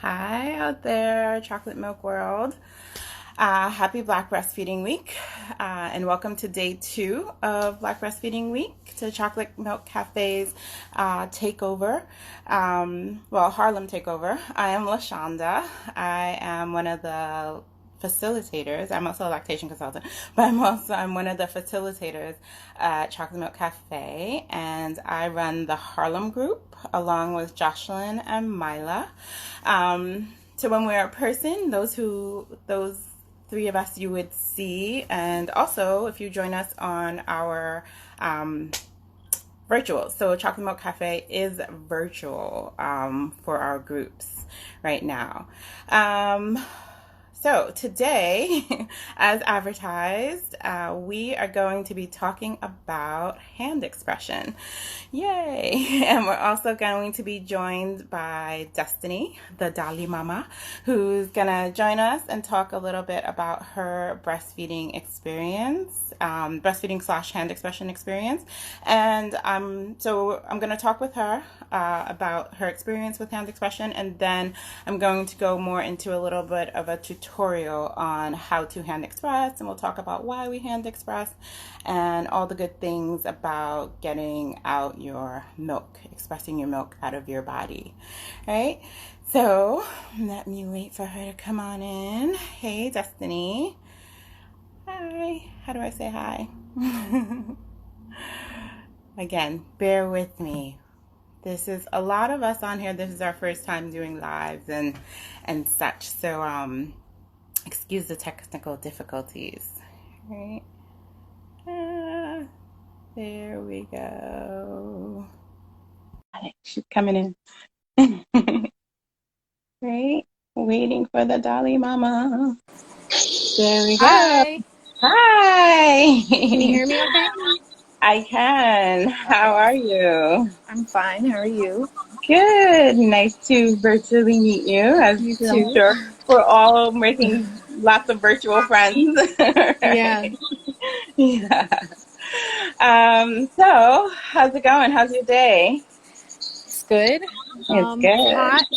Hi out there, chocolate milk world. Happy Black Breastfeeding Week, and welcome to day 2 of Black Breastfeeding Week to Chocolate Milk Cafe's takeover. Harlem takeover. I am LaShanda. I am one of the facilitators. I'm also a lactation consultant, but I'm one of the facilitators at Chocolate Milk Cafe, and I run the Harlem group along with Jocelyn and Mila. So when we're a person, those three of us you would see, and also if you join us on our virtual. So Chocolate Milk Cafe is virtual for our groups right now. So today, as advertised, we are going to be talking about hand expression. Yay! And we're also going to be joined by Destiny, the Dali Mama, who's going to join us and talk a little bit about her breastfeeding experience, breastfeeding / hand expression experience. And so I'm going to talk with her about her experience with hand expression, and then I'm going to go more into a little bit of a tutorial on how to hand express, and we'll talk about why we hand express and all the good things about getting out your milk, expressing your milk out of your body, right? So let me wait for her to come on in. Hey, Destiny. Hi. How do I say hi? Again, bear with me. This is a lot of us on here. This is our first time doing lives and such. So excuse the technical difficulties. Right? There we go. She's coming in. Right? Waiting for the Dolly Mama. There we go. Hi. Hi. Can you hear me okay? I can. How Okay. are you? I'm fine. How are you? Good. Nice to virtually meet you, as You I'm too. sure we're all making lots of virtual friends. Yeah. Right? Yeah. So how's it going? How's your day? It's good. It's It's good. hot.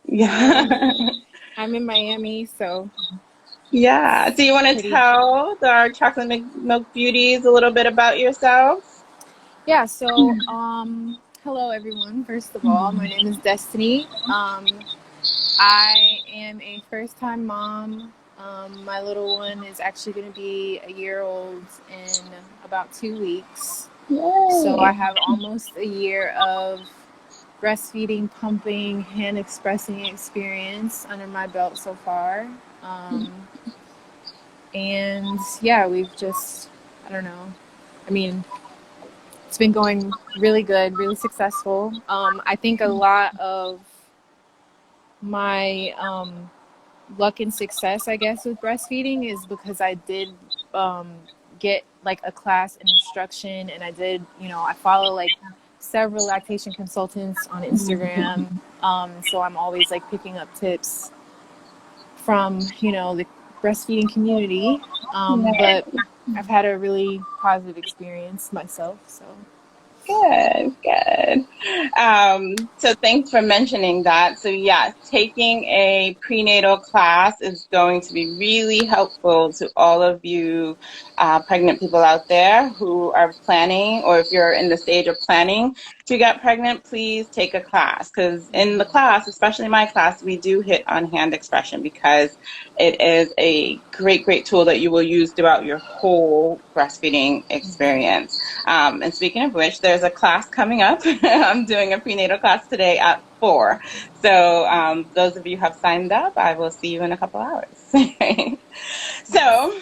Yeah. Um, I'm in Miami, so Yeah. it's Do you want to pretty. tell our chocolate milk beauties a little bit about yourself? Yeah, so hello everyone. First of all, my name is Destiny. I am a first-time mom. My little one is actually going to be a year old in about 2 weeks. So I Yay. have almost a year of breastfeeding, pumping, hand expressing experience under my belt so far. Um, and yeah, we've just, I don't know. I mean, it's been going really good, really successful. I think a lot of my luck and success, I guess, with breastfeeding is because I did um, get like a class and instruction, and I did, I follow like several lactation consultants on Instagram. So I'm always like picking up tips from, the breastfeeding community. But I've had a really positive experience myself. So Good, good. So thanks for mentioning that. So yeah, taking a prenatal class is going to be really helpful to all of you pregnant people out there who are planning, or if you're in the stage of planning to get pregnant, please take a class, because in the class, especially my class, we do hit on hand expression because it is a great, great tool that you will use throughout your whole breastfeeding experience. And speaking of which, there's a class coming up. I'm doing a prenatal class today at 4. So those of you who have signed up, I will see you in a couple hours. nice. So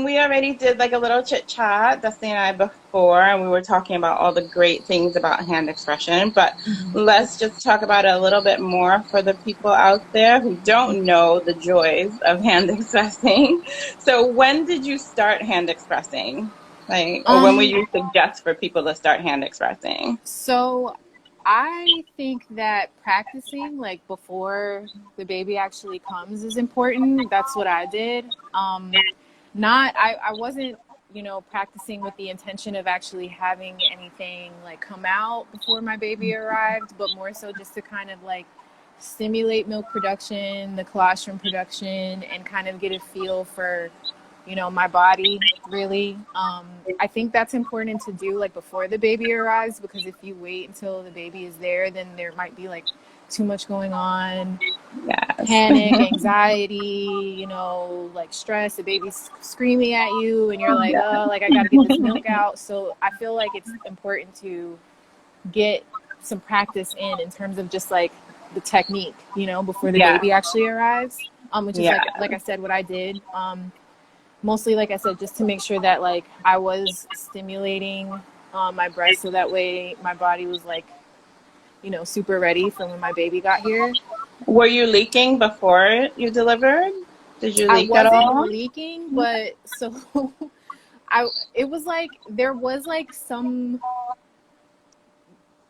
we already did like a little chit chat, Dusty and I, before, and we were talking about all the great things about hand expression. But let's just talk about it a little bit more for the people out there who don't know the joys of hand expressing. So when did you start hand expressing? Like, or when would Um, you suggest for people to start hand expressing? so I think that practicing like before the baby actually comes is important. That's what I did. I wasn't, practicing with the intention of actually having anything like come out before my baby arrived, but more so just to kind of like stimulate milk production, the colostrum production, and kind of get a feel for, you know, my body really. I think that's important to do like before the baby arrives, because if you wait until the baby is there, then there might be like too much going on, Yes. panic, anxiety, you know, like stress, the baby's screaming at you and you're like, Yeah. oh, like I got to get this milk out. So I feel like it's important to get some practice in terms of just like the technique, you know, before the Yeah. baby actually arrives, which is Yeah. like I said, what I did. Mostly, like I said, just to make sure that like I was stimulating my breast, so that way my body was like, you know, super ready for when my baby got here. Were you leaking before you delivered? Did you I leak at wasn't all? leaking, but so I it was like there was like Fluid.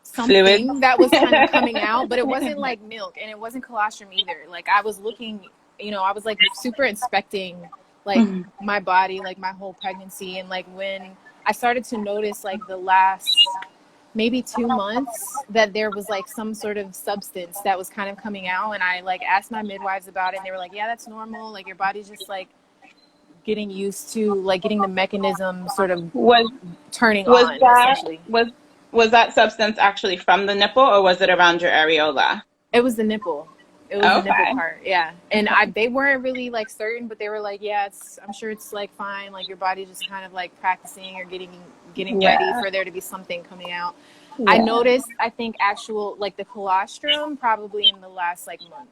something that was kind of coming out, but it wasn't like milk and it wasn't colostrum either. Like I was looking, you know, I was like super inspecting like my body, like my whole pregnancy. And like when I started to notice like the last maybe 2 months that there was like some sort of substance that was kind of coming out, and I like asked my midwives about it and they were like, yeah, that's normal. Like your body's just like getting used to like getting the mechanism sort of Was turning was on that essentially. was that substance actually from the nipple or was it around your areola? It was the nipple. It was the nipple Okay. part. Yeah. And they weren't really like certain, but they were like, yeah, I'm sure it's like fine. Like your body's just kind of like practicing or getting ready Yeah. for there to be something coming out. I Yeah. noticed, I think actual, like the colostrum probably in the last like month.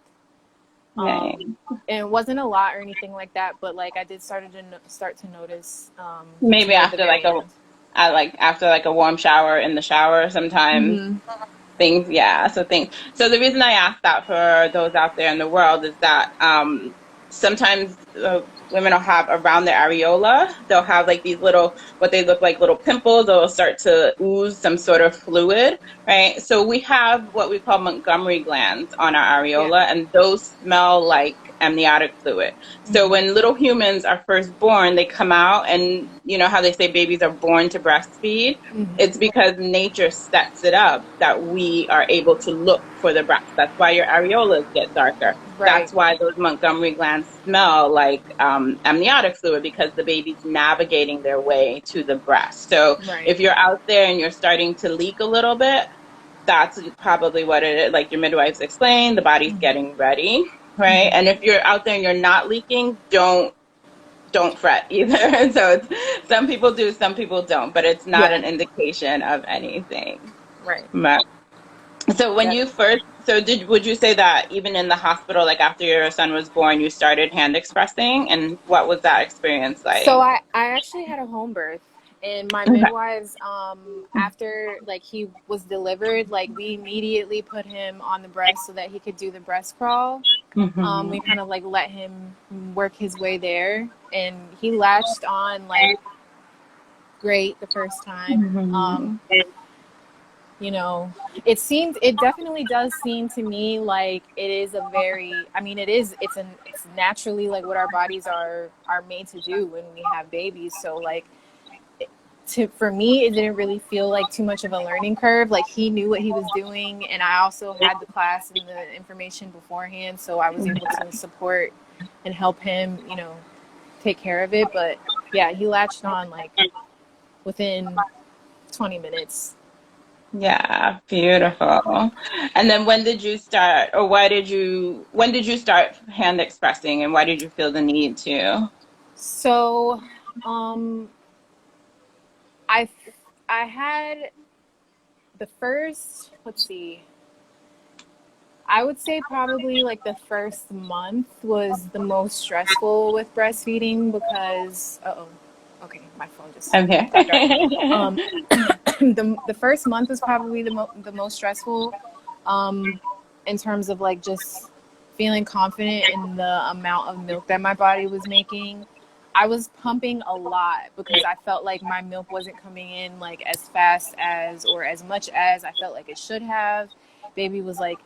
Right. And it wasn't a lot or anything like that, but like I did start to notice, Maybe toward the after very end. after like a warm shower in the shower sometimes Mm-hmm. things, yeah. So the reason I ask that for those out there in the world is that sometimes women will have around their areola, they'll have like these little, what they look like little pimples, or will start to ooze some sort of fluid, right? So we have what we call Montgomery glands on our Yeah. areola, and those smell like amniotic fluid. So Mm-hmm. when little humans are first born, they come out, and you know how they say babies are born to breastfeed? It's Mm-hmm. because nature sets it up that we are able to look for the breast. That's why your areolas get darker. Right. That's why those Montgomery glands smell like amniotic fluid, because the baby's navigating their way to the breast. So Right. if you're out there and you're starting to leak a little bit, that's probably what it is. Like your midwives explained, the body's Mm-hmm. getting ready, right? Mm-hmm. And if you're out there and you're not leaking, don't fret either. So some people do, some people don't, but it's not Yeah. an indication of anything. Right. But, so when That you first, so would you say that even in the hospital, like after your son was born, you started hand expressing, and what was that experience So like? I actually had a home birth, and my Okay. midwives, after like he was delivered, like we immediately put him on the breast so that he could do the breast crawl. We kind of like let him work his way there, and he latched on like great the first time. Mhm. You know, it definitely does seem to me like it is a very, I mean, it's naturally like what our bodies are made to do when we have babies. So like for me, it didn't really feel like too much of a learning curve. Like he knew what he was doing, and I also had the class and the information beforehand, so I was able to support and help him, you know, take care of it. But yeah, he latched on like within 20 minutes. Yeah, Yeah. beautiful. And then when did you start, or when did you start hand expressing, and why did you feel the need to? So, um, I I had the first, let's see, I would say probably like the first month was the most stressful with breastfeeding because, okay, my phone just Okay. got dark. Um, the first month was probably the most stressful, um, in terms of like just feeling confident in the amount of milk that my body was making. I was pumping a lot because I felt like my milk wasn't coming in like as fast as or as much as I felt like it should have. Baby was like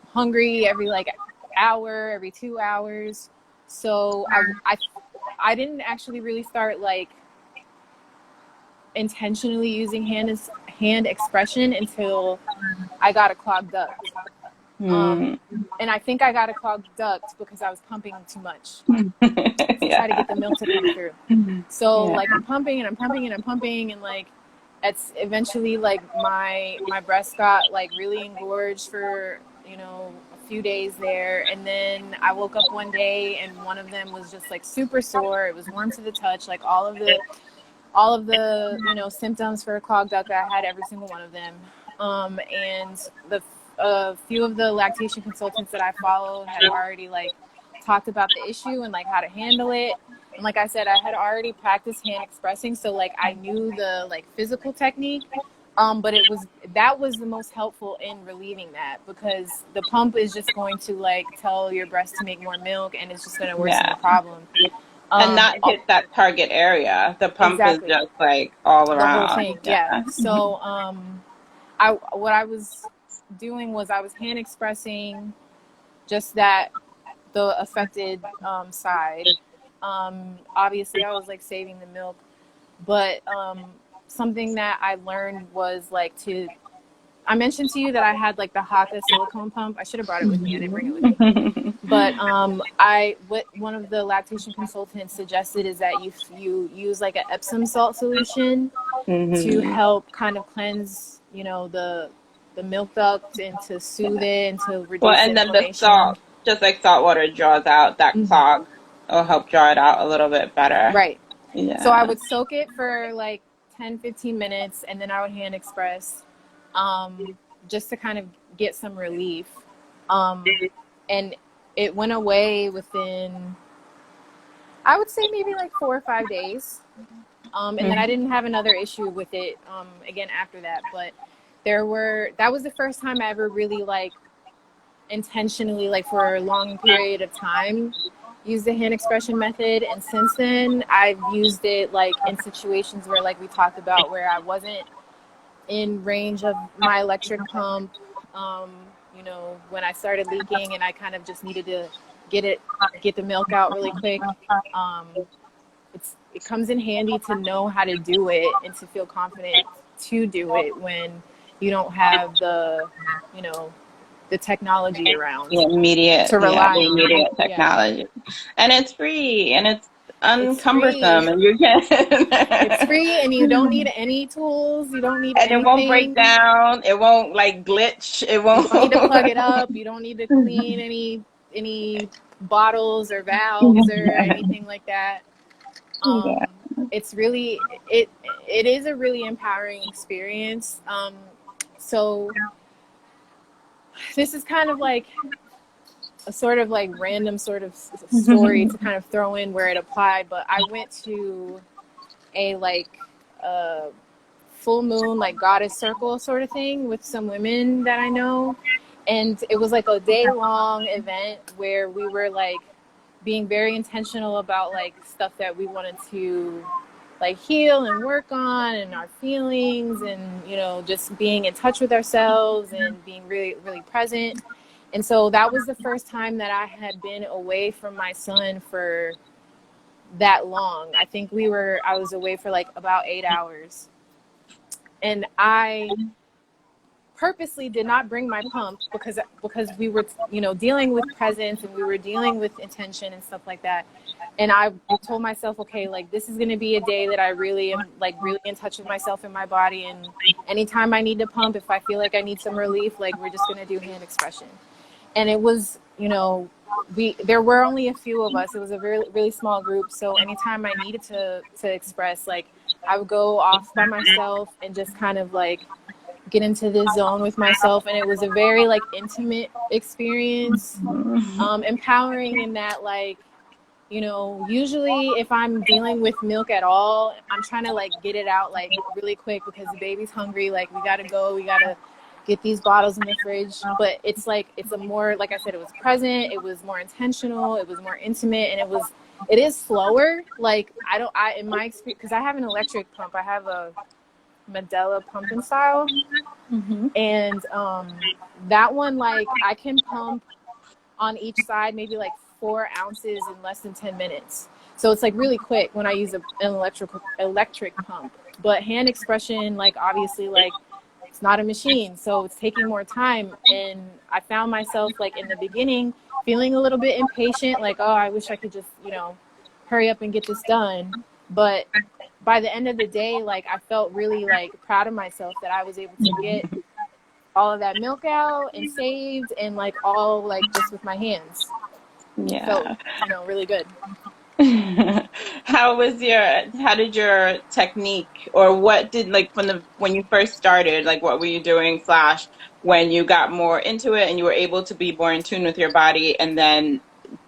hungry every like hour, every 2 hours. So I didn't actually really start like intentionally using hand expression until I got it clogged up. Mm. And I think I got a clogged duct because I was pumping too much to try to Yeah. get the milk to come through. So Yeah. like I'm pumping and I'm pumping and I'm pumping, and like it's eventually like my breast got like really engorged for, you know, a few days there. And then I woke up one day and one of them was just like super sore. It was warm to the touch, like all of the, you know, symptoms for a clogged duct. I had every single one of them. And the a few of the lactation consultants that I followed had already like talked about the issue and like how to handle it. And like I said, I had already practiced hand expressing, so like I knew the like physical technique. But that was the most helpful in relieving that, because the pump is just going to like tell your breast to make more milk, and it's just going to worsen the Yeah. problem. And not hit that target area. The pump is Exactly. just like all The whole around. thing, Yeah. yeah. So I what I was doing was I was hand expressing just that, the affected side. Obviously I was like saving the milk, but something that I learned was like to, I mentioned to you that I had like the Haka silicone pump. I should have brought it with me. I didn't bring it with me. But what one of the lactation consultants suggested is that you use like an Epsom salt solution to Mm-hmm. help kind of cleanse, you know, the milk duct, and to soothe it and to Well, reduce the and then the inflammation. salt, just like salt water draws out that Mm-hmm. clog. It'll help draw it out a little bit better. Right. So I Yeah. would soak it for like 10-15 minutes, and then I would hand express, just to kind of get some relief. And it went away within, I would say, maybe like 4 or 5 days. And then I didn't have another issue with it again after that. But that was the first time I ever really like intentionally, like for a long period of time, used the hand expression method. And since then I've used it like in situations where, like we talked about, where I wasn't in range of my electric pump, um, you know, when I started leaking and I kind of just needed to get the milk out really quick. um, it comes in handy to know how to do it and to feel confident to do it when you don't have the, you know, the technology around to rely The on. immediate Yeah. technology. And it's free and it's It's free. uncumbersome and you can It's free, and you don't need any tools. You don't need and it won't break anything. down. It won't like glitch. It You don't need to plug won't. it up. You don't need to clean any bottles or valves or anything like that. Yeah. It's really it is a really empowering experience. So this is kind of like a sort of like random sort of story to kind of throw in where it applied. But I went to a like full moon, like goddess circle sort of thing with some women that I know. And it was like a day long event where we were like being very intentional about like stuff that we wanted to like heal and work on, and our feelings, and, you know, just being in touch with ourselves and being really, really present. And so that was the first time that I had been away from my son for that long. I think I was away for like about 8 hours. And I purposely did not bring my pump because we were, you know, dealing with presence, and we were dealing with intention and stuff like that. And I told myself, okay, like this is going to be a day that I really am like really in touch with myself and my body. And anytime I need to pump, if I feel like I need some relief, like we're just going to do hand expression. And it was, you know, there were only a few of us. It was a very, really small group. So anytime I needed to express, like I would go off by myself and just kind of like get into this zone with myself. And it was a very like intimate experience, empowering in that, like, you know, usually if I'm dealing with milk at all, I'm trying to like get it out like really quick because the baby's hungry. Like we gotta go, we gotta get these bottles in the fridge. But it's like, it's a more, like I said, it was present, it was more intentional, it was more intimate, and it is slower. Like in my experience, because I have an electric pump, I have a Medela pumping style. And that one, like I can pump on each side maybe like 4 ounces in less than 10 minutes. So it's like really quick when I use an electric pump. But hand expression, like obviously, like it's not a machine, so it's taking more time. And I found myself like in the beginning feeling a little bit impatient, like, oh, I wish I could just, hurry up and get this done. But by the end of the day, like I felt really like proud of myself that I was able to get all of that milk out and saved, and like all like just with my hands. Felt, Yeah. really good. How did your technique, or what did, like, when you first started, like what were you doing, slash when you got more into it and you were able to be more in tune with your body, and then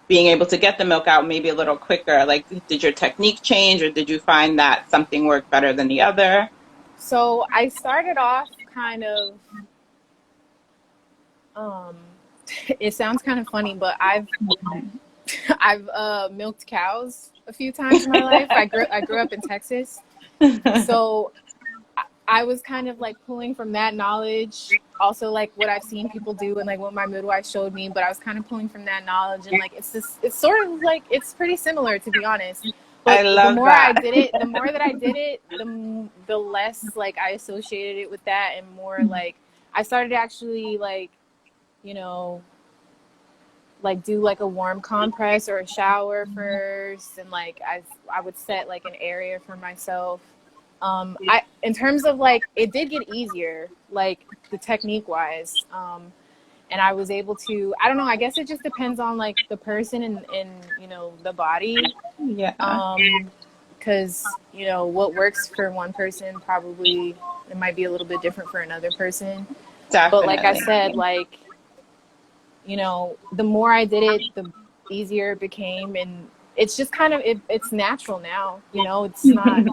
being able to get the milk out maybe a little quicker? Like, did your technique change, or did you find that something worked better than the other? So I started off kind of, um, it sounds kind of funny, but I've milked cows a few times in my life. I grew up in Texas, so I was kind of like pulling from that knowledge, also like what I've seen people do and like what my midwife showed me. But I was kind of pulling from that knowledge, and like it's sort of like it's pretty similar, to be honest. I But the love more I that. did it, the more that I did it, the less like I associated it with that, and more like I started to actually like, you know, like do like a warm compress or a shower first, and like I would set like an area for myself. I in terms of like it did get easier, like the technique wise, and I was able to, I don't know, I guess it just depends on like the person and the body, Yeah, because what works for one person probably it might be a little bit different for another person. But like I definitely. said, like the more I did it, the easier it became. And it's just kind of, it's natural now, it's not,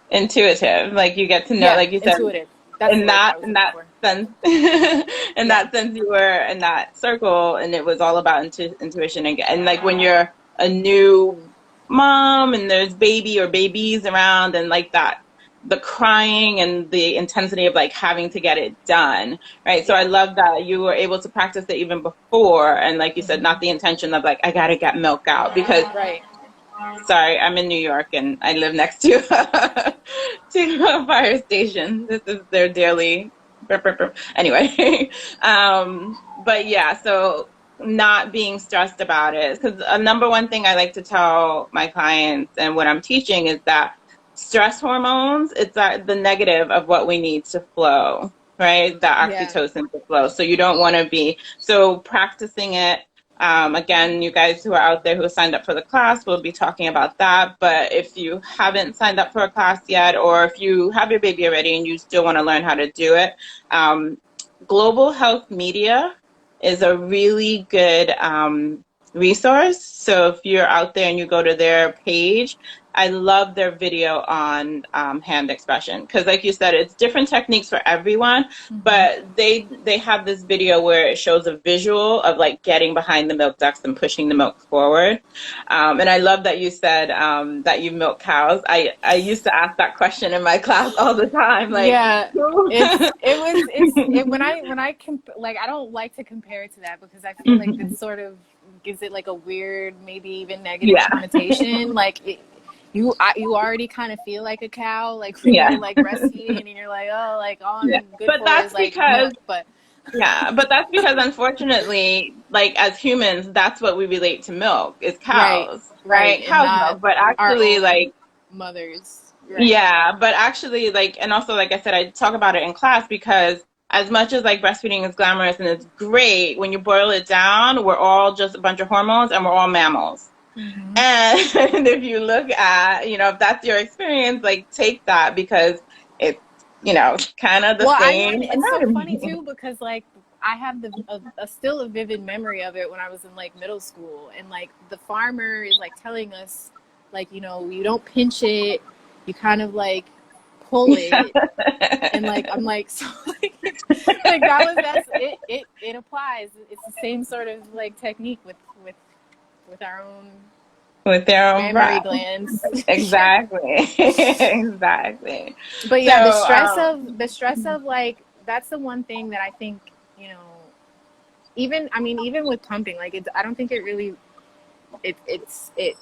Intuitive. Like, you get to know, yeah, like you said, intuitive. That's the word I was in looking that for. sense, in Yeah. that sense, you were in that circle, and it was all about intuition. And like when you're a new mom and there's baby or babies around, and like that, the crying and the intensity of like having to get it done, right? So I Yeah. love that you were able to practice it even before, and like you said, Hmm. not the intention of like, I gotta get milk out, because Right. sorry, I'm in New York and I live next to to a fire station. This is their daily. Burp, burp, burp. Anyway, but yeah, so not being stressed about it, because a number one thing I like to tell my clients and what I'm teaching is that stress hormones, it's the negative of what we need to flow, right? The Yeah. oxytocin to flow. So you don't want to be, so practicing it. Again, you guys who are out there who signed up for the class, we'll be talking about that. But if you haven't signed up for a class yet, or if you have your baby already and you still want to learn how to do it, um, Global Health Media is a really good resource. So if you're out there and you go to their page, I love their video on hand expression, because, like you said, it's different techniques for everyone. Hmm. But they have this video where it shows a visual of like getting behind the milk ducts and pushing the milk forward. And I love that you said that you milk cows. I used to ask that question in my class all the time, like, Yeah. who? Like, I don't like to compare it to that, because I feel like it sort of gives it like a weird, maybe even negative Yeah, connotation. Like you already kind of feel like a cow, like when you're yeah, like breastfeeding and you're like, oh, like all yeah. I'm good But for is that's like because milk. But unfortunately, like, as humans, that's what we relate to milk is right, cows, right, right? and Cow's not milk. But our actually, own like, mothers. Right. yeah, but actually, like, and also, like I said, I talk about it in class, because as much as like breastfeeding is glamorous and it's great, when you boil it down, we're all just a bunch of hormones and we're all mammals. Hmm. And if you look at, if that's your experience, like, take that, because it's, kind of the Well, I same mean, it's so funny anatomy. too, because like I have still a vivid memory of it when I was in like middle school, and like the farmer is like telling us, like, you don't pinch it, you kind of like pull it, and like I'm like, so like that's it, it applies. It's the same sort of like technique with our own With their own mammary breath. glands. Exactly. Exactly. But So, yeah, the stress of like, that's the one thing that I think, you know even, I mean, even with pumping, like, I don't think it really, it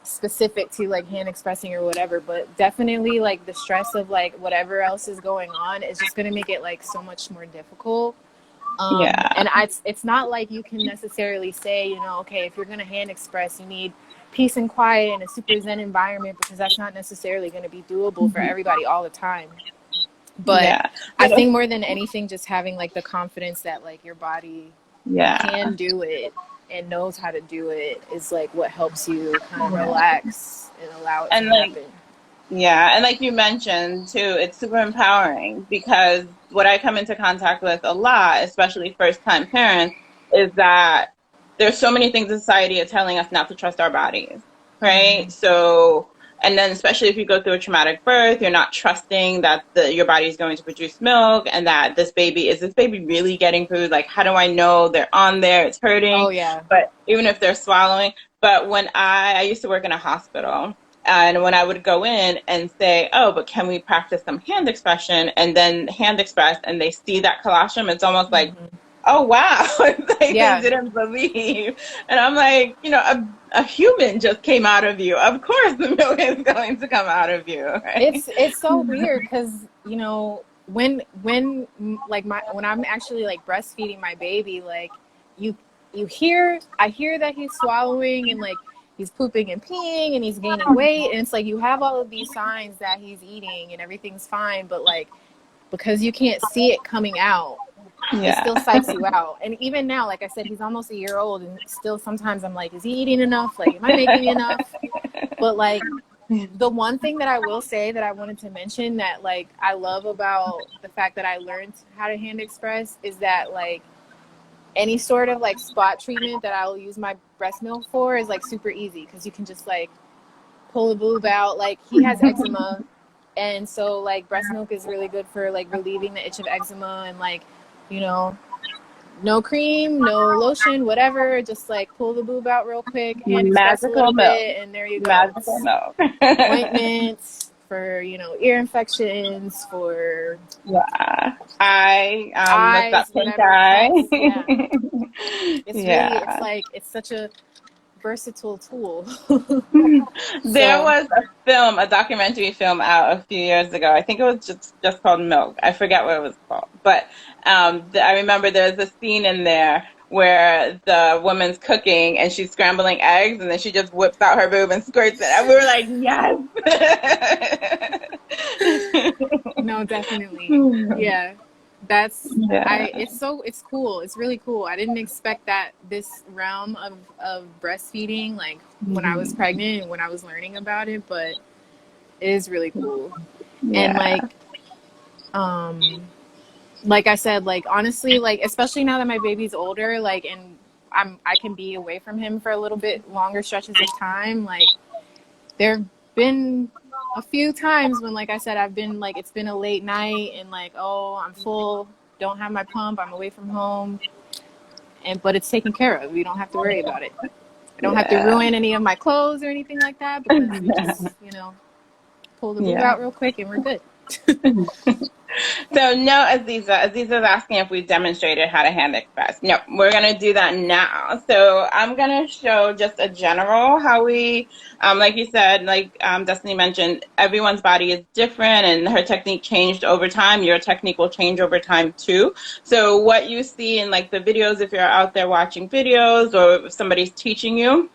specific to like hand expressing or whatever, but definitely like the stress of like whatever else is going on is just going to make it like so much more difficult. Yeah. And it's not like you can necessarily say, you know, okay, if you're going to hand express, you need peace and quiet and a super zen environment, because that's not necessarily going to be doable for everybody all the time. But Yeah. I think more than anything, just having like the confidence that like your body Yeah. can do it and knows how to do it is like what helps you kind of relax and allow it to And like, happen. yeah, and like you mentioned too, it's super empowering because what I come into contact with a lot, especially first time parents, is that there's so many things in society are telling us not to trust our bodies, right? So, and then especially if you go through a traumatic birth, you're not trusting that your body is going to produce milk and that is this baby really getting food? Like, how do I know they're on there? It's hurting. Oh yeah. But even if they're swallowing, but when I used to work in a hospital, and when I would go in and say, oh, but can we practice some hand expression and then hand express and they see that colostrum, it's almost like, oh, wow. It's like they Yeah. didn't believe. And I'm like, a human just came out of you. Of course the milk is going to come out of you, right? It's so weird because, you know, when like when I'm actually like breastfeeding my baby, like you I hear that he's swallowing and like he's pooping and peeing and he's gaining weight, and it's like you have all of these signs that he's eating and everything's fine, but like because you can't see it coming out, it Yeah. still psychs you out. And even now, like I said, he's almost a year old, and still sometimes I'm like, is he eating enough? Like, am I making enough? But like the one thing that I will say that I wanted to mention that like I love about the fact that I learned how to hand express is that like any sort of like spot treatment that I'll use my breast milk for is like super easy, because you can just like pull the boob out. Like he has eczema, and so like breast milk is really good for like relieving the itch of eczema, and like, you know, no cream, no lotion, whatever, just like pull the boob out real quick, hand express a Magical little milk. bit, and there you go. Magical milk. Ointments for, you know, ear infections, for Yeah. I with eyes, that pink whatever eye. cuts. Yeah, it's really, it's Yeah. like, it's such a versatile tool. There So was a documentary film out a few years ago. I think it was just called Milk. I forget what it was called, but I remember there's a scene in there where the woman's cooking and she's scrambling eggs, and then she just whips out her boob and squirts it, and we were like, yes. no, definitely. Yeah. That's Yeah. it's cool. It's really cool. I didn't expect that this realm of breastfeeding, like when I was pregnant and when I was learning about it, but it is really cool. And Yeah. like I said, like honestly, like especially now that my baby's older, like, and I can be away from him for a little bit longer stretches of time, like there have been a few times when, like I said, I've been like, it's been a late night and like, oh, I'm full, don't have my pump, I'm away from home, but it's taken care of. You don't have to worry about it. I don't have to Yeah. ruin any of my clothes or anything like that, because we just, you know, pull the boob Yeah. out real quick and we're good. So no, Aziza's asking if we demonstrated how to hand express. No, we're gonna do that now. So I'm gonna show just a general how we, like you said, like Destiny mentioned, everyone's body is different and her technique changed over time. Your technique will change over time too. So what you see in like the videos, if you're out there watching videos or if somebody's teaching you,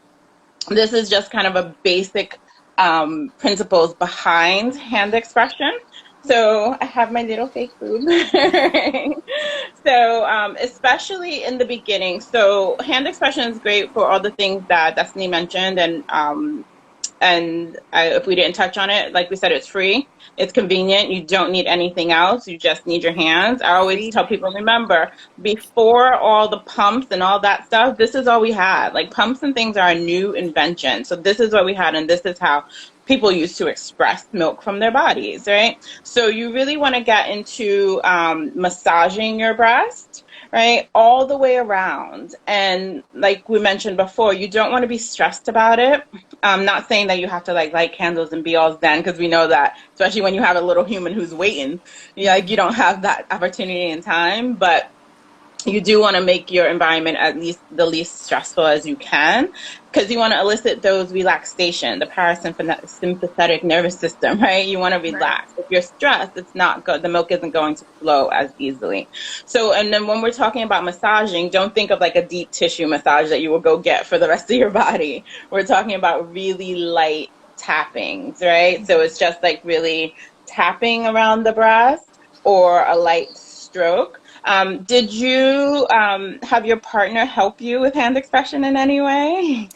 this is just kind of a basic principles behind hand expression. So I have my little fake boob. So especially in the beginning, so hand expression is great for all the things that Destiny mentioned, and if we didn't touch on it, like we said, it's free, it's convenient, you don't need anything else, you just need your hands. I always tell people, remember, before all the pumps and all that stuff, this is all we had. Like pumps and things are a new invention, so this is what we had, and this is how people used to express milk from their bodies, right? So you really want to get into massaging your breast, right, all the way around. And like we mentioned before, you don't want to be stressed about it. I'm not saying that you have to like light candles and be all zen, because we know that, especially when you have a little human who's waiting, like you don't have that opportunity and time. But you do want to make your environment at least the least stressful as you can, because you want to elicit those relaxation, the parasympathetic nervous system, right? You want to Right. relax. If you're stressed, it's not good. The milk isn't going to flow as easily. So, and then when we're talking about massaging, don't think of like a deep tissue massage that you will go get for the rest of your body. We're talking about really light tappings, right? So it's just like really tapping around the breast or a light stroke. Did you have your partner help you with hand expression in any way?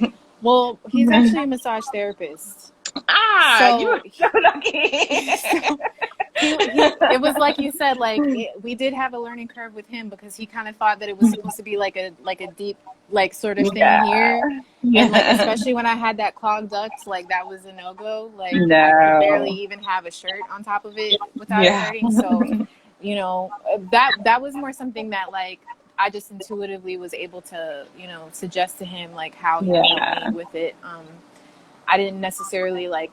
Well, he's actually a massage therapist. Ah, you So were so lucky. so he it was like you said, like we did have a learning curve with him because he kind of thought that it was supposed to be like a deep like sort of thing Yeah. here, and like Yeah. especially when I had that clogged duct, like that was a no-go. Like I could barely No. even have a shirt on top of it without it Yeah. hurting. So you know, that was more something that like I just intuitively was able to, you know, suggest to him like how he could help me Yeah. with it. I didn't necessarily like,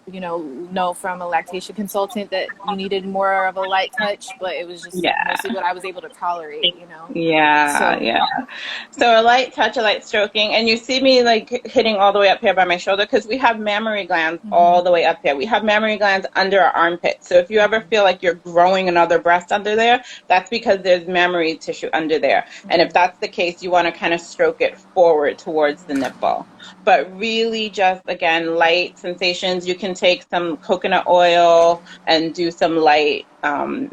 you know from a lactation consultant that you needed more of a light touch, but it was just Yeah. mostly what I was able to tolerate, you know. Yeah, So yeah. So a light touch, a light stroking, and you see me like hitting all the way up here by my shoulder because we have mammary glands mm-hmm, all the way up here. We have mammary glands under our armpit. So if you ever mm-hmm, feel like you're growing another breast under there, that's because there's mammary tissue under there. And if mm-hmm, that's the case, you want to kind of stroke it forward towards the nipple. But really just again, light sensations. You can take some coconut oil and do some light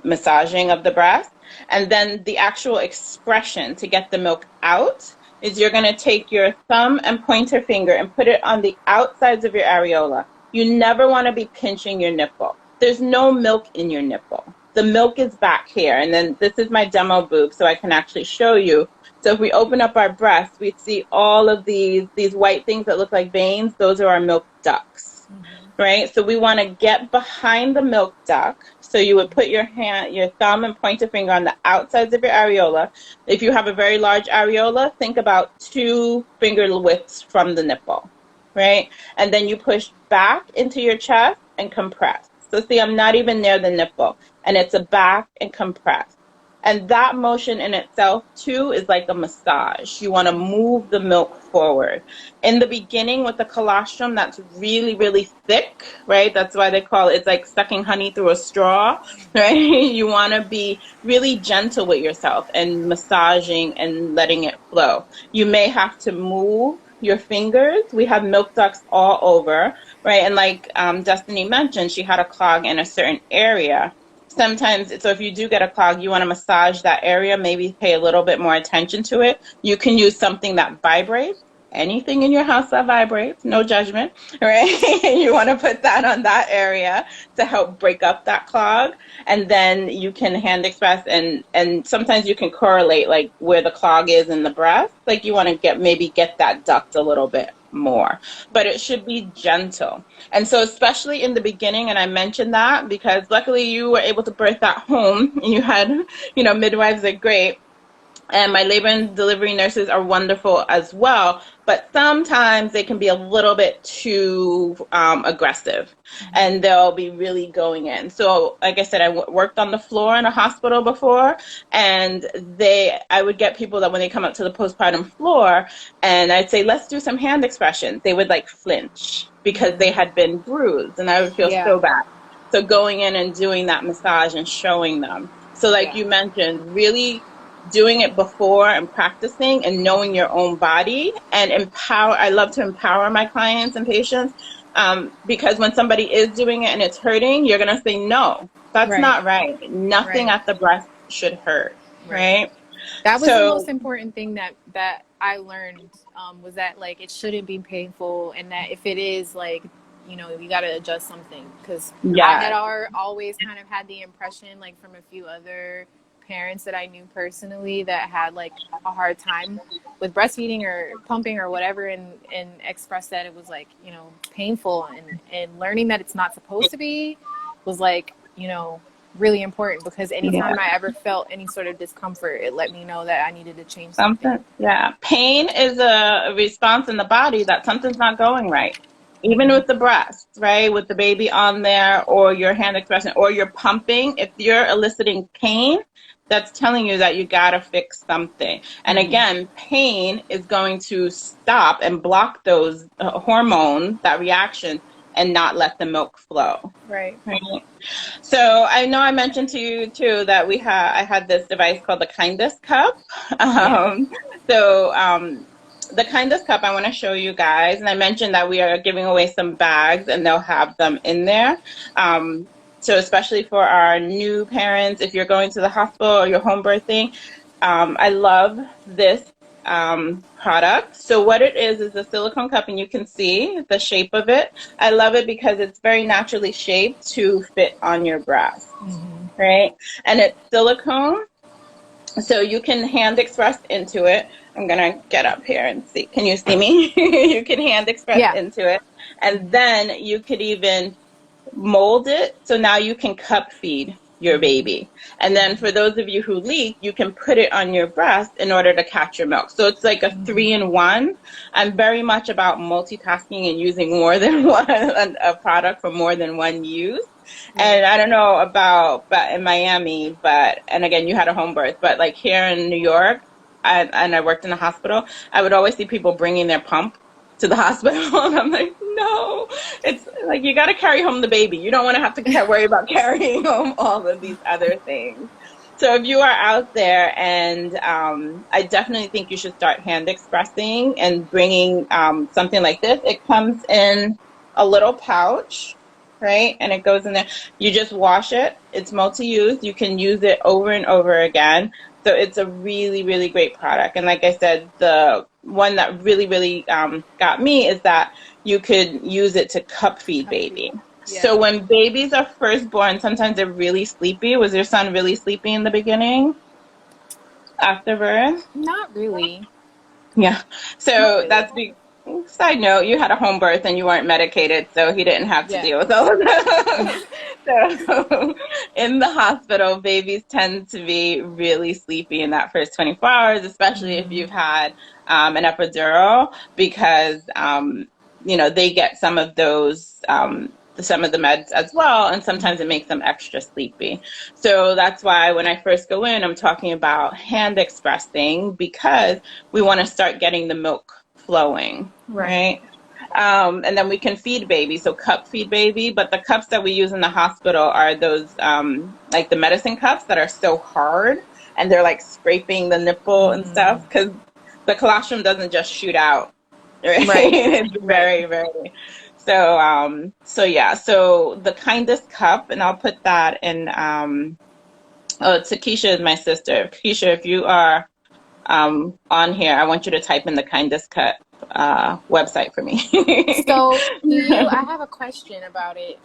massaging of the breast. And then the actual expression to get the milk out is you're going to take your thumb and pointer finger and put it on the outsides of your areola. You never want to be pinching your nipple. There's no milk in your nipple. The milk is back here. And then this is my demo boob, so I can actually show you. So if we open up our breast, we see all of these white things that look like veins. Those are our milk ducts, mm-hmm, right? So we want to get behind the milk duct. So you would put your hand, your thumb and pointer finger on the outsides of your areola. If you have a very large areola, think about 2 finger widths from the nipple, right? And then you push back into your chest and compress. So see, I'm not even near the nipple, and it's a back and compress. And that motion in itself, too, is like a massage. You want to move the milk forward. In the beginning with the colostrum, that's really, really thick, right? That's why they call it, it's like sucking honey through a straw, right? You want to be really gentle with yourself and massaging and letting it flow. You may have to move your fingers. We have milk ducts all over, right? And like Destiny mentioned, she had a clog in a certain area. Sometimes, so if you do get a clog, you want to massage that area, maybe pay a little bit more attention to it. You can use something that vibrates. Anything in your house that vibrates, no judgment, right? You want to put that on that area to help break up that clog. And then you can hand express, and sometimes you can correlate like where the clog is in the breast. Like you want to get that duct a little bit more, but it should be gentle. And so especially in the beginning, and I mentioned that because luckily you were able to birth at home and you had, midwives are great. And my labor and delivery nurses are wonderful as well, but sometimes they can be a little bit too aggressive, mm-hmm, and they'll be really going in. So, like I said, I worked on the floor in a hospital before, and I would get people that when they come up to the postpartum floor, and I'd say, let's do some hand expressions. They would like flinch because they mm-hmm. had been bruised, and I would feel Yeah, so bad. So going in and doing that massage and showing them. So like yeah, you mentioned, really doing it before and practicing and knowing your own body and I love to empower my clients and patients, because when somebody is doing it and it's hurting, you're going to say, no, that's right, not right. Nothing right, at the breast should hurt, right. right? That was the most So, important thing that I learned, was that like it shouldn't be painful, and that if it is, like, you know, you got to adjust something, because I had yeah, always kind of had the impression, like from a few other parents that I knew personally that had like a hard time with breastfeeding or pumping or whatever, and expressed that it was like, you know, painful, and learning that it's not supposed to be was like, you know, really important, because yeah, anytime I ever felt any sort of discomfort, it let me know that I needed to change something. yeah. Pain is a response in the body that something's not going right. Even Mm-hmm. with the breast, right? With the baby on there or your hand expression or your pumping, if you're eliciting pain, that's telling you that you gotta fix something. And again, pain is going to stop and block those hormones, that reaction, and not let the milk flow. Right. Right. So I know I mentioned to you too that I had this device called the Kindest Cup. Yeah. Um, so the Kindest Cup I want to show you guys, and I mentioned that we are giving away some bags, and they'll have them in there. So especially for our new parents, if you're going to the hospital or you're home birthing, I love this product. So what it is a silicone cup, and you can see the shape of it. I love it because it's very naturally shaped to fit on your breast, right? And it's silicone, so you can hand express into it. I'm gonna get up here and see. Can you see me? You can hand express Yeah. into it, and then you could even mold it so now you can cup feed your baby. And then for those of you who leak, you can put it on your breast in order to catch your milk. So it's like a 3-in-1. I'm very much about multitasking and using more than one a product for more than one use. And I don't know about but in Miami, and again, you had a home birth, but like here in New York, and I worked in a hospital, I would always see people bringing their pump to the hospital, and I'm like, no, it's like you got to carry home the baby. You don't want to have to worry about carrying home all of these other things. So if you are out there, and I definitely think you should start hand expressing and bringing something like this. It comes in a little pouch, right? And it goes in there. You just wash it. It's multi-use. You can use it over and over again. So it's a really, really great product. And like I said, the one that really, really got me is that you could use it to cup feed baby. Yeah. So when babies are first born, sometimes they're really sleepy. Was your son really sleepy in the beginning after birth? Not really. Yeah. So Not really. that's big. Side note, you had a home birth and you weren't medicated, so he didn't have to Yeah. deal with all of that. So in the hospital, babies tend to be really sleepy in that first 24 hours, especially if you've had an epidural, because they get some of those some of the meds as well, and sometimes it makes them extra sleepy. So that's why when I first go in, I'm talking about hand expressing, because we want to start getting the milk flowing, right? And then we can feed baby, so cup feed baby. But the cups that we use in the hospital are those like the medicine cups that are so hard, and they're like scraping the nipple and stuff, because the colostrum doesn't just shoot out, right? It's very, very. So yeah. So the Kindest cup, and I'll put that in. Takesha is my sister. Keisha, if you are on here, I want you to type in the Kindest Cup website for me. So I have a question about it.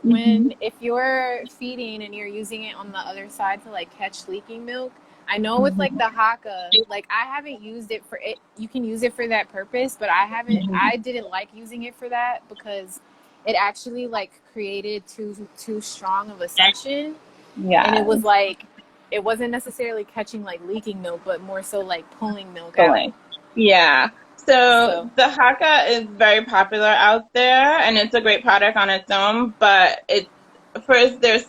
If you're feeding and you're using it on the other side to like catch leaking milk, I know with like the Haka, like I haven't used it for it. You can use it for that purpose, but I didn't like using it for that because it actually like created too strong of a suction. Yeah. And it was like, it wasn't necessarily catching like leaking milk, but more so like pulling milk out. Yeah. So the Haka is very popular out there, and it's a great product on its own. But first, there's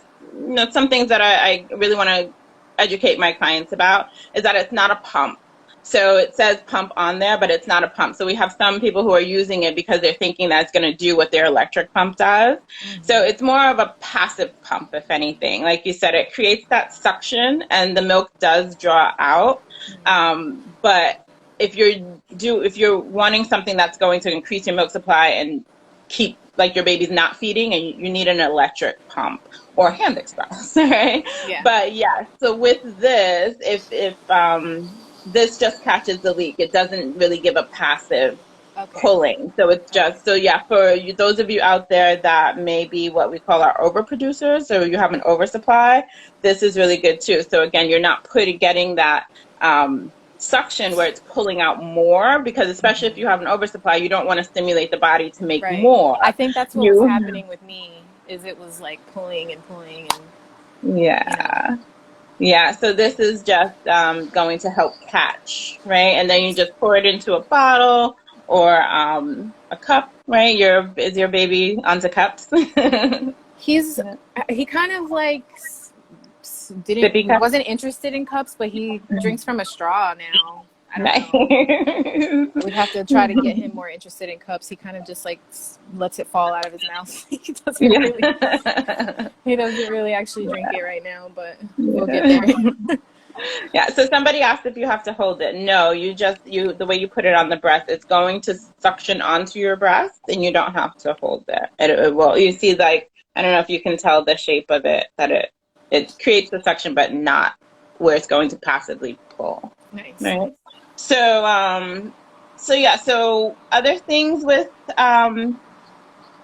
some things that I really want to educate my clients about, is that it's not a pump. So it says pump on there, but it's not a pump. So we have some people who are using it because they're thinking that it's going to do what their electric pump does. So it's more of a passive pump, if anything. Like you said, it creates that suction and the milk does draw out. But if you're wanting something that's going to increase your milk supply and keep like your baby's not feeding, and you need an electric pump or hand express, right? Yeah. But yeah, so with this, if this just catches the leak, it doesn't really give a passive pulling. So it's just, so yeah, for those of you out there that may be what we call our overproducers, so you have an oversupply, this is really good too. So again, you're not getting that suction where it's pulling out more, because especially if you have an oversupply, you don't want to stimulate the body to make more. I think that's what was happening with me, is it was like pulling and yeah. Yeah, so this is just going to help catch, right? And then you just pour it into a bottle or a cup, right? Is your baby onto cups? He kind of like Sippy cup. wasn't interested in cups, but he drinks from a straw now. I don't Nice. know. We'd have to try to get him more interested in cups. He kind of just like lets it fall out of his mouth. He doesn't really actually drink it right now, but we'll get there. Yeah, so somebody asked if you have to hold it. No, the way you put it on the breast, it's going to suction onto your breast and you don't have to hold it. It will. You see, like, I don't know if you can tell the shape of it, that it creates the suction, but not where it's going to passively pull. Nice. Right? So other things with hand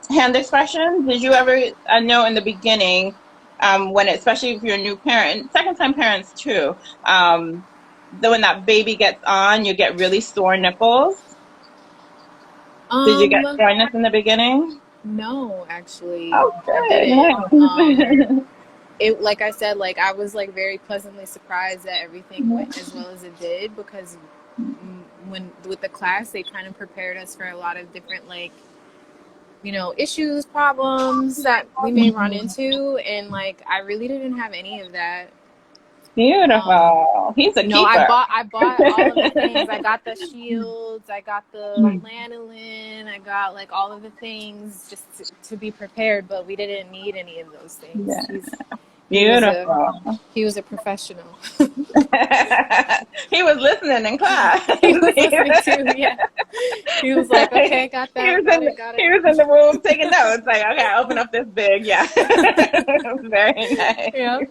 expression, did you ever know in the beginning, especially if you're a new parent, second-time parents too, when that baby gets on, you get really sore nipples? Did you get soreness in the beginning? No, actually. Okay. I didn't. Like I said, like I was like very pleasantly surprised that everything went as well as it did, because with the class, they kind of prepared us for a lot of different, like, issues, problems that we may run into, and like I really didn't have any of that. Beautiful. He's a keeper. I bought all of the things. I got the shields, I got the lanolin, I got like all of the things just to be prepared, but we didn't need any of those things. Beautiful. He was a professional. He was listening in class. He was listening too, yeah. He was like, okay, got that. He was in the room taking notes. Like, okay, open up this big. Yeah. Very nice. Yeah.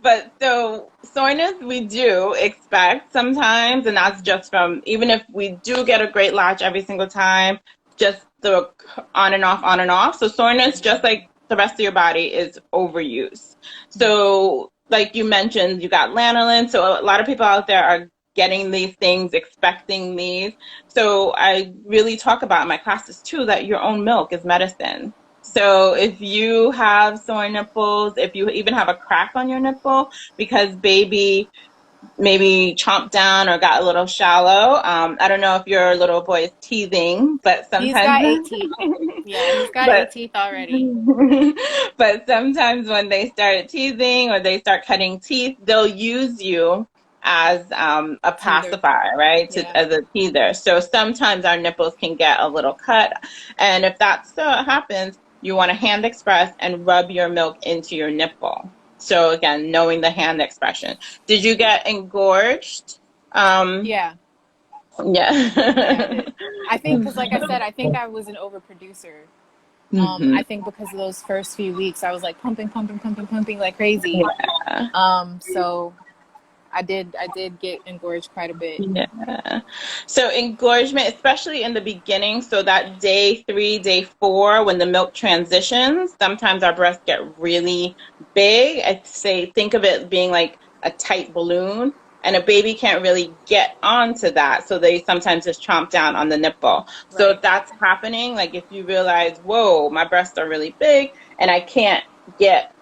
But so soreness we do expect sometimes, and that's just from, even if we do get a great latch every single time, just the on and off. So soreness, just like the rest of your body, is overuse. So like you mentioned, you got lanolin. So a lot of people out there are getting these things, expecting these. So I really talk about in my classes too that your own milk is medicine. So if you have sore nipples, if you even have a crack on your nipple because baby maybe chomped down or got a little shallow. I don't know if your little boy is teething, but sometimes he's got 8 teeth. Yeah, he's got 8 teeth already. But sometimes when they start teething or they start cutting teeth, they'll use you as a pacifier, right? As a teether. So sometimes our nipples can get a little cut, and if that happens, you want to hand express and rub your milk into your nipple. So again, knowing the hand expression. Did you get engorged? Yeah. Yeah. I think, because like I said, I think I was an overproducer. I think because of those first few weeks, I was like pumping like crazy. Yeah. So I did get engorged quite a bit. Yeah. So engorgement, especially in the beginning, so that day 3, day 4, when the milk transitions, sometimes our breasts get really big. I'd say think of it being like a tight balloon, and a baby can't really get onto that, so they sometimes just chomp down on the nipple. Right. So if that's happening, like if you realize, whoa, my breasts are really big and I can't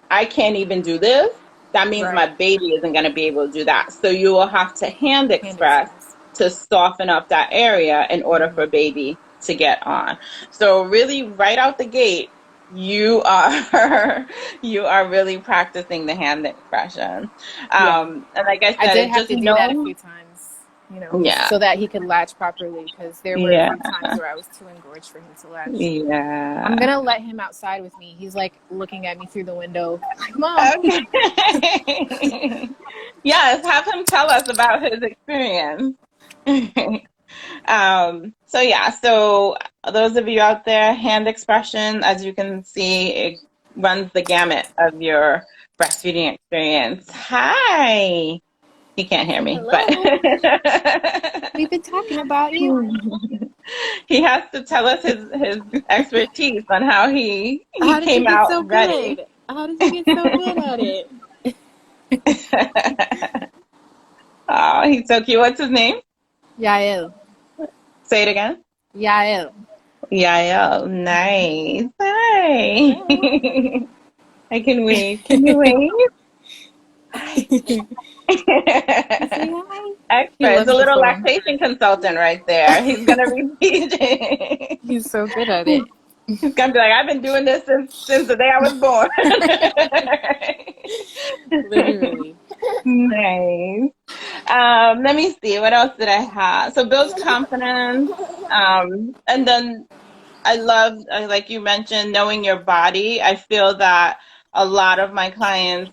even do this, that means my baby isn't going to be able to do that. So you will have to hand express to soften up that area in order for baby to get on. So really, right out the gate, you are really practicing the hand expression. And like I said, I did have to do that a few times. So that he could latch properly, because there were a few times where I was too engorged for him to latch. Yeah. I'm gonna let him outside with me. He's like looking at me through the window, like, Mom. Okay. Yes, have him tell us about his experience. So those of you out there, hand expression, as you can see, it runs the gamut of your breastfeeding experience. Hi. He can't hear me. Hello. But we've been talking about you. He has to tell us his expertise on how he came out ready. Good? How did you get so good at it? Oh, he's so cute. What's his name? Yael. Say it again. Yael. Yael. Nice. Hi. I can wave. Can you wave? Expert. A little lactation consultant right there. He's gonna be teaching. He's so good at it. He's gonna be like, I've been doing this since the day I was born. Literally. Nice. Let me see. What else did I have? So builds confidence. And then I love, like you mentioned, knowing your body. I feel that a lot of my clients,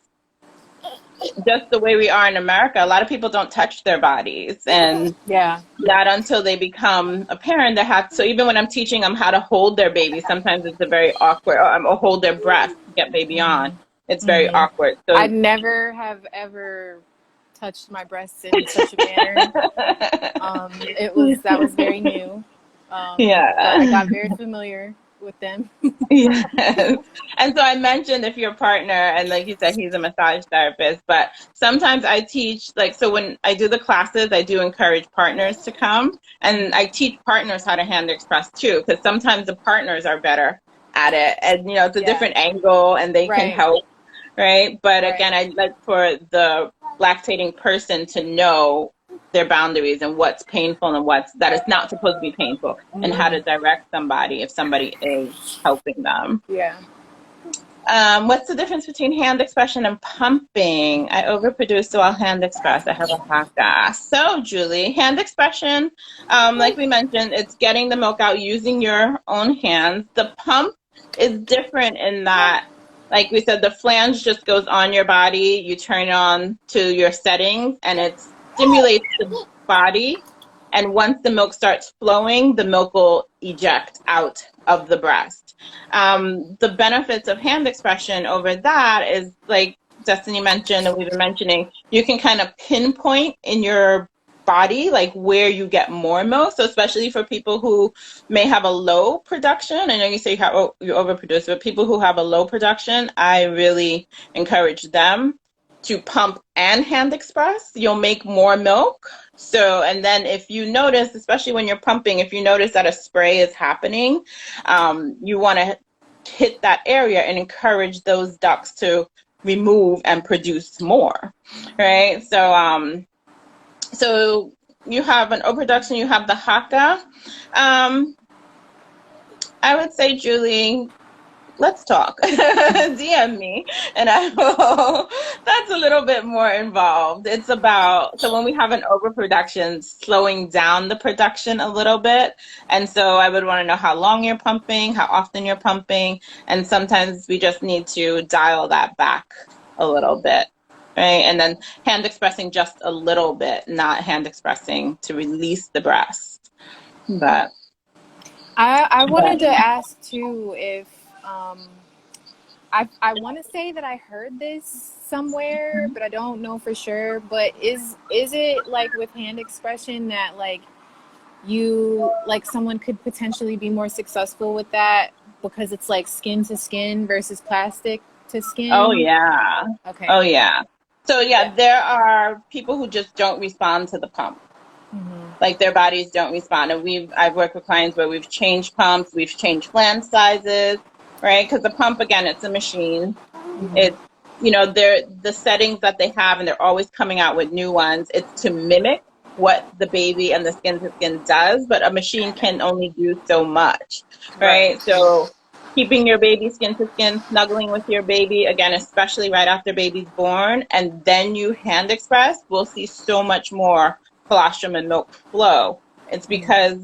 just the way we are in America, a lot of people don't touch their bodies, and Yeah. not until they become a parent they have. So even when I'm teaching them how to hold their baby, sometimes it's a very awkward, or hold their breast to get baby on. It's very Hmm. awkward. I So never have ever touched my breasts in such a manner. That was very new. But I yeah. got very familiar with them. Yes. And so I mentioned if your partner, and like you said, he's a massage therapist, but sometimes I teach, like, so when I do the classes, I do encourage partners to come, and I teach partners how to hand express too, because sometimes the partners are better at it. And, it's a Yeah. different angle and they can Right. help, right? But Right. again, I'd like for the lactating person to know their boundaries and what's painful and what's that is not supposed to be painful, and how to Hmm. direct somebody if somebody is helping them. Yeah. What's the difference between hand expression and pumping? I overproduce, so I'll hand express. I have a haka. So, Julie, hand expression, like we mentioned, it's getting the milk out using your own hands. The pump is different in that, like we said, the flange just goes on your body. You turn it on to your settings, and it stimulates the body. And once the milk starts flowing, the milk will eject out of the breast. The benefits of hand expression over that is, like Destiny mentioned and we've been mentioning, you can kind of pinpoint in your body like where you get more milk. So especially for people who may have a low production, I know you say you overproduce, but people who have a low production, I really encourage them to pump and hand express. You'll make more milk. So, and then if you notice, especially when you're pumping, if you notice that a spray is happening, you want to hit that area and encourage those ducts to remove and produce more, right? So you have an overproduction, you have the haka. I would say, Julie, let's talk. DM me, and I will. That's a little bit more involved. It's about, so when we have an overproduction, slowing down the production a little bit. And so I would want to know how long you're pumping, how often you're pumping, and sometimes we just need to dial that back a little bit. Right. And then hand expressing just a little bit, not hand expressing to release the breast. But, I wanted but to ask too if I want to say that I heard this somewhere, but I don't know for sure. But is it like with hand expression that like someone could potentially be more successful with that because it's like skin to skin versus plastic to oh, skin? yeah. Okay. Oh, yeah. So, yeah, Yeah. there are people who just don't respond to the pump. Hmm. Like their bodies don't respond. And I've worked with clients where we've changed pumps, we've changed flange sizes, right? Because the pump, again, it's a machine. Hmm. It's, they're the settings that they have, and they're always coming out with new ones. It's to mimic what the baby and the skin to skin does, but a machine can only do so much, Right. right? So keeping your baby skin to skin, snuggling with your baby, again, especially right after baby's born, and then you hand express, we'll see so much more colostrum and milk flow. It's because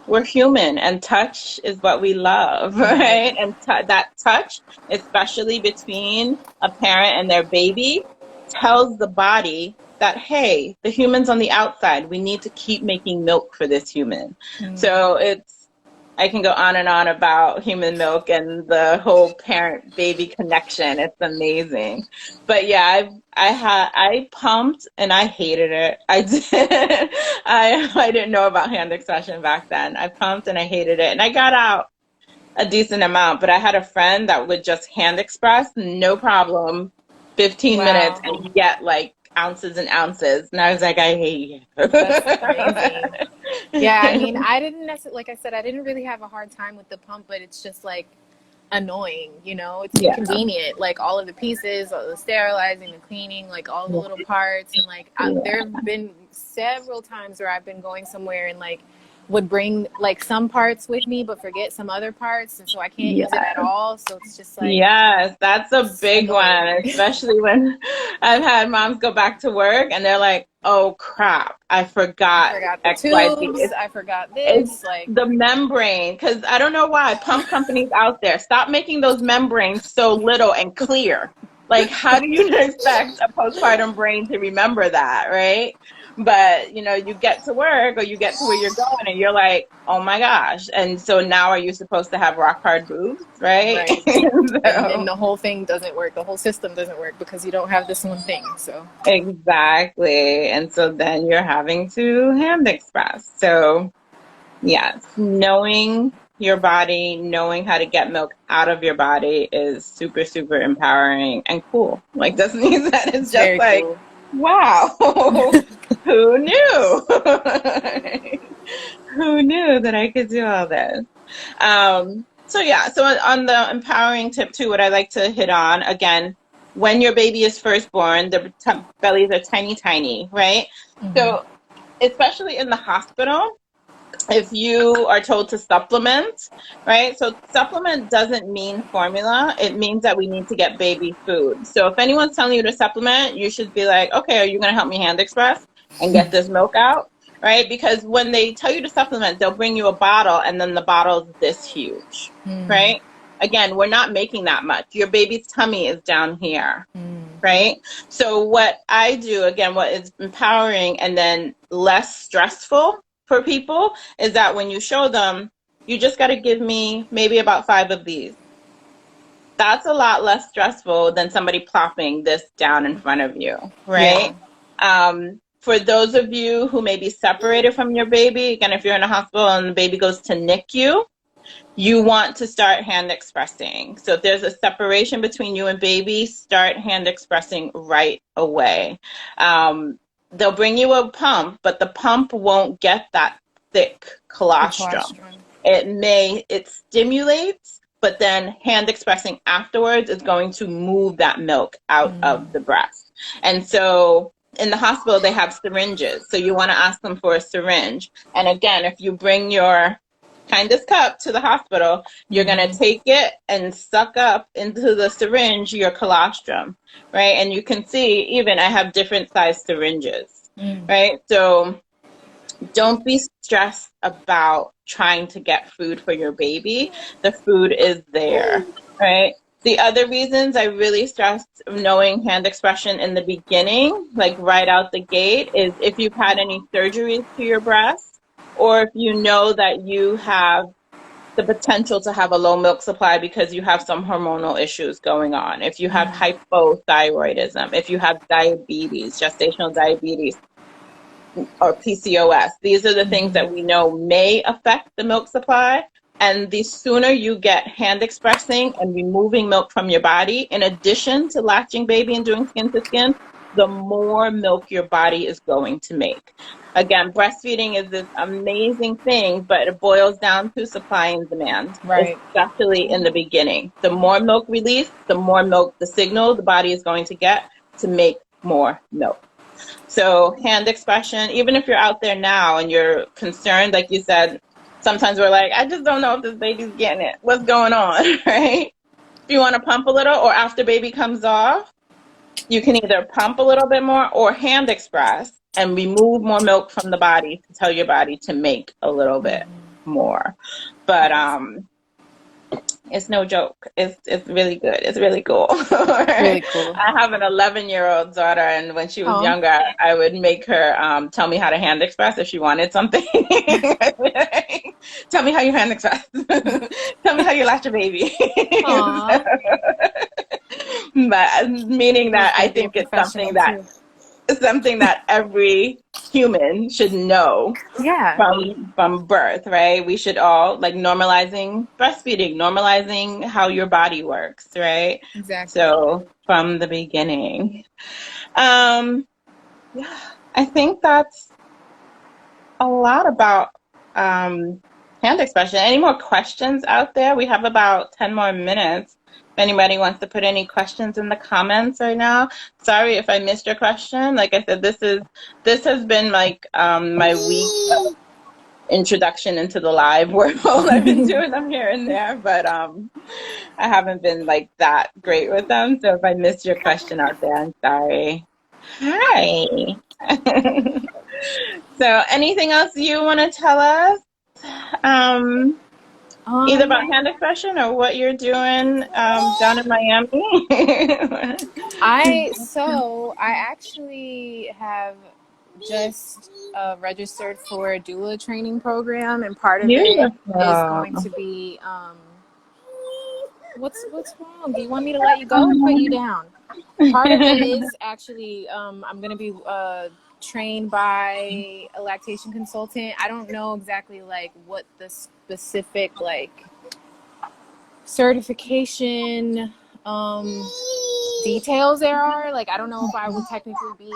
we're human and touch is what we love, Right. right? And that touch, especially between a parent and their baby, tells the body that, hey, the human's on the outside. We need to keep making milk for this human. So I can go on and on about human milk and the whole parent baby connection. It's amazing. But yeah, I pumped and I hated it. I did. I didn't know about hand expression back then. I pumped and I hated it. And I got out a decent amount, but I had a friend that would just hand express, no problem, 15 minutes Wow. and get like ounces and ounces. And I was like, I hate That's crazy. Yeah, I you. mean, I didn't necessarily, like I said, I didn't really have a hard time with the pump, but it's just like annoying, you know? It's Yeah. inconvenient. Like all of the pieces, all the sterilizing, the cleaning, like all the little parts. And like, there have been several times where I've been going somewhere and like would bring like some parts with me but forget some other parts, and so I can't use it Yeah. at all. So it's just like Yes, that's a it's big annoying. one, especially when I've had moms go back to work and they're like, "Oh crap, I I forgot forgot the XYZ." tubes. I forgot It's this. Like, the membrane, because I don't know why pump companies out there stop making those membranes so little and clear. Like, how do you expect a postpartum brain to remember that, right? But you get to work or you get to where you're going and you're like, oh my gosh. And so now are you supposed to have rock hard boobs, right? right. And then So, the whole thing doesn't work. The whole system doesn't work because you don't have this one thing. So exactly. And so then you're having to hand express. So yes, knowing your body, knowing how to get milk out of your body is super, super empowering and cool. Like, doesn't mean that it's it's just very like, cool. wow, who knew? Who knew that I could do all this? So yeah, so on the empowering tip too, what I like to hit on again, when your baby is first born, the bellies are tiny, tiny, right? Hmm. So especially in the hospital, if you are told to supplement, right? So supplement doesn't mean formula. It means that we need to get baby food. So if anyone's telling you to supplement, you should be like, okay, are you going to help me hand express and get this milk out? Right? Because when they tell you to supplement, they'll bring you a bottle and then the bottle's this huge, Mm. right? Again, we're not making that much. Your baby's tummy is down here, Mm. right? So what I do, again, what is empowering and then less stressful for people is that when you show them, you just got to give me maybe about 5 of these. That's a lot less stressful than somebody plopping this down in front of you, Yeah. right? For those of you who may be separated from your baby, again, if you're in a hospital and the baby goes to NICU, you want to start hand expressing. So if there's a separation between you and baby, start hand expressing right away. They'll bring you a pump, but the pump won't get that thick The colostrum. colostrum. It stimulates, but then hand expressing afterwards is going to move that milk out Mm. of the breast. And so in the hospital, they have syringes. So you want to ask them for a syringe. And again, if you bring your kindest cup to the hospital, you're going to Mm-hmm. take it and suck up into the syringe your colostrum, right? And you can see even I have different size syringes, Mm. right? So don't be stressed about trying to get food for your baby. The food is there, right? The other reasons I really stress knowing hand expression in the beginning, like right out the gate, is if you've had any surgeries to your breast, or if you know that you have the potential to have a low milk supply because you have some hormonal issues going on, if you have hypothyroidism, if you have diabetes, gestational diabetes, or PCOS. These are the things that we know may affect the milk supply. And the sooner you get hand expressing and removing milk from your body, in addition to latching baby and doing skin to skin, the more milk your body is going to make. Again, breastfeeding is this amazing thing, but it boils down to supply and demand, Right. especially in the beginning. The more milk released, the more milk, the signal the body is going to get to make more milk. So hand expression, even if you're out there now and you're concerned, like you said, sometimes we're like, I just don't know if this baby's getting it. What's going on, right? If you want to pump a little or after baby comes off, you can either pump a little bit more or hand express and remove more milk from the body to tell your body to make a little bit more. But it's no joke. It's really good. It's really cool. Really cool. I have an 11-year-old daughter, and when she was Oh. younger, I would make her tell me how to hand express if she wanted something. Tell me how you hand express. Tell me how you latch a baby. Aw. But meaning It was that I gonna be a think professional too. it's something that every human should know Yeah. from birth, right? We should all like normalizing breastfeeding, normalizing how your body works, right? Exactly. So from the beginning. Yeah, I think that's a lot about hand expression. Any more questions out there? We have about 10 more minutes. If anybody wants to put any questions in the comments right now. Sorry if I missed your question. Like I said, this has been like my week of introduction into the live world. I've been doing them here and there, but I haven't been like that great with them. So if I missed your question out there, I'm sorry. Hi. So anything else you want to tell us? Either about hand expression or what you're doing down in Miami? I actually have just registered for a doula training program, and part of it is going Beautiful. to be what's wrong? Do you want me to let you go or put you down? Part of it is actually I'm going to be trained by a lactation consultant. I don't know exactly like what the specific like certification details there are. Like, I don't know if I would technically be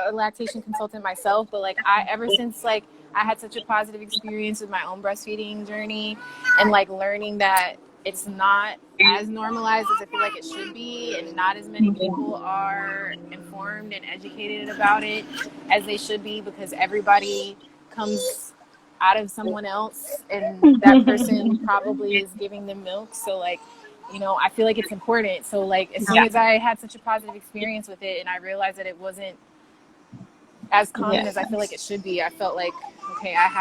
a lactation consultant myself, but like ever since like I had such a positive experience with my own breastfeeding journey, and like learning that it's not as normalized as I feel like it should be, and not as many people are informed and educated about it as they should be, because everybody comes out of someone else, and that person probably is giving them milk. So like, you know, I feel like it's important. So like, as soon as I had such a positive experience with it and I realized that it wasn't as common as I feel like it should be, I felt like, okay, I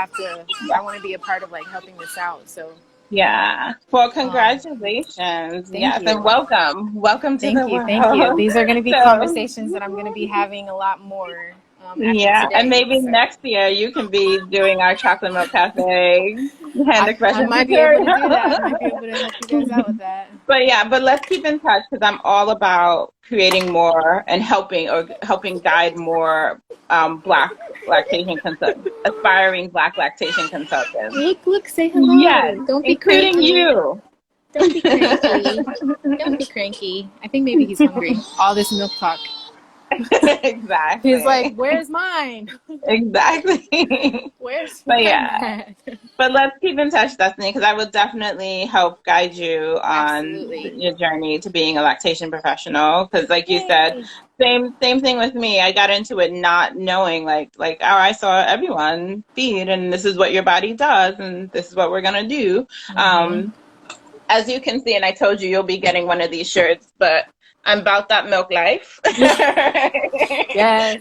want to be a part of like helping this out. So Yeah. Well, congratulations. Thank Yes, you. and welcome. Welcome to the Thank you. Thank you. world. These are going to be So, conversations that I'm going to be having a lot more after yeah, and today. maybe So next year you can be doing our chocolate milk cafe hand I expression might be able to do that. I tutorial. might be able to help you guys out with that. But yeah, but let's keep in touch because I'm all about creating more and helping guide more Black lactation aspiring Black lactation consultants. Look, say Yes, hello. Don't be including cranky. you. Don't be cranky. Don't be cranky. I think maybe he's hungry. All this milk talk. He's like, Exactly. where's mine? Exactly. Where's But mine yeah, at? but let's keep in touch, Destiny, because I will definitely help guide you on Absolutely. your journey to being a lactation professional. Because, like you said, Yay. same thing with me. I got into it not knowing, like oh, I saw everyone feed, and this is what your body does, and this is what we're gonna do. Mm-hmm. As you can see, and I told you you'll be getting one of these shirts, but I'm about that milk life. Yes,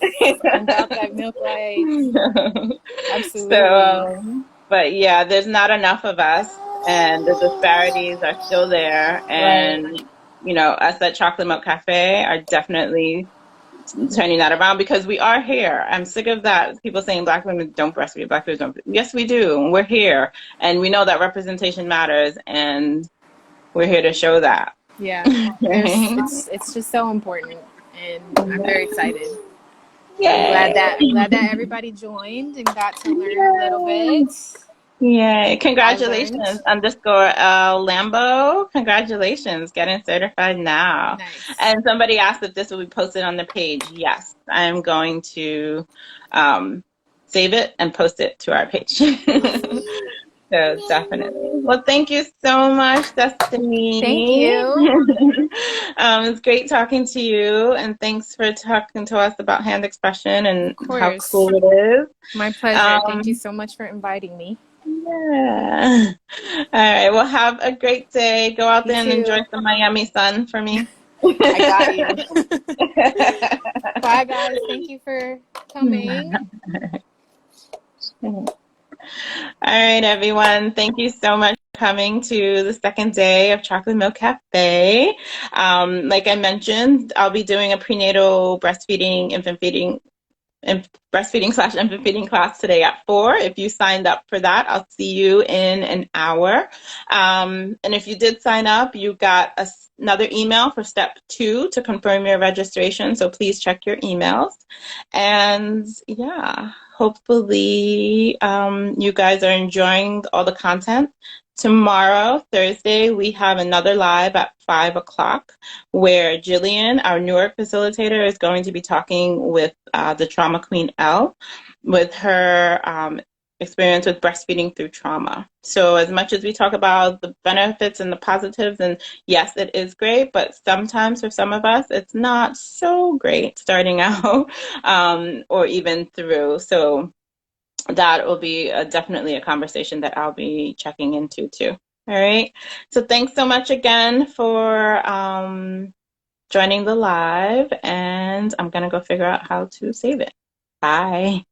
I'm about that milk life. Absolutely. So, but yeah, there's not enough of us, and the disparities are still there. Right. And, you know, us at Chocolate Milk Cafe are definitely turning that around because we are here. I'm sick of that. People saying Black women don't breastfeed, Black women don't. Yes, we do. We're here. And we know that representation matters, and we're here to show that. Yeah. It's just so important, and I'm very excited. Yay. I'm glad that everybody joined and got to learn a little bit. Yay. I learned. Congratulations, _ Lambo. Congratulations, getting certified now. Nice. And somebody asked if this will be posted on the page. Yes, I'm going to save it and post it to our page. So definitely. Well, thank you so much, Destiny. Thank you. It's great talking to you, and thanks for talking to us about hand expression and Of how course. cool it is. My pleasure. Thank you so much for inviting me. Yeah. All right. Well, have a great day. Go out You there and too. enjoy some Miami sun for me. I got you. Bye, guys. Thank you for coming. All right, everyone. Thank you so much for coming to the second day of Chocolate Milk Cafe. Like I mentioned, I'll be doing a prenatal breastfeeding, infant feeding, and breastfeeding/infant feeding class today at 4. If you signed up for that, I'll see you in an hour. And if you did sign up, you got another email for step 2 to confirm your registration. So please check your emails. And yeah, hopefully you guys are enjoying all the content. Tomorrow, Thursday, we have another live at 5 o'clock where Jillian, our Newark facilitator, is going to be talking with the Trauma Queen L with her experience with breastfeeding through trauma. So as much as we talk about the benefits and the positives, and yes, it is great, but sometimes for some of us, it's not so great starting out or even through. So that will be definitely a conversation that I'll be checking into too. All right. So thanks so much again for joining the live, and I'm gonna go figure out how to save it. Bye.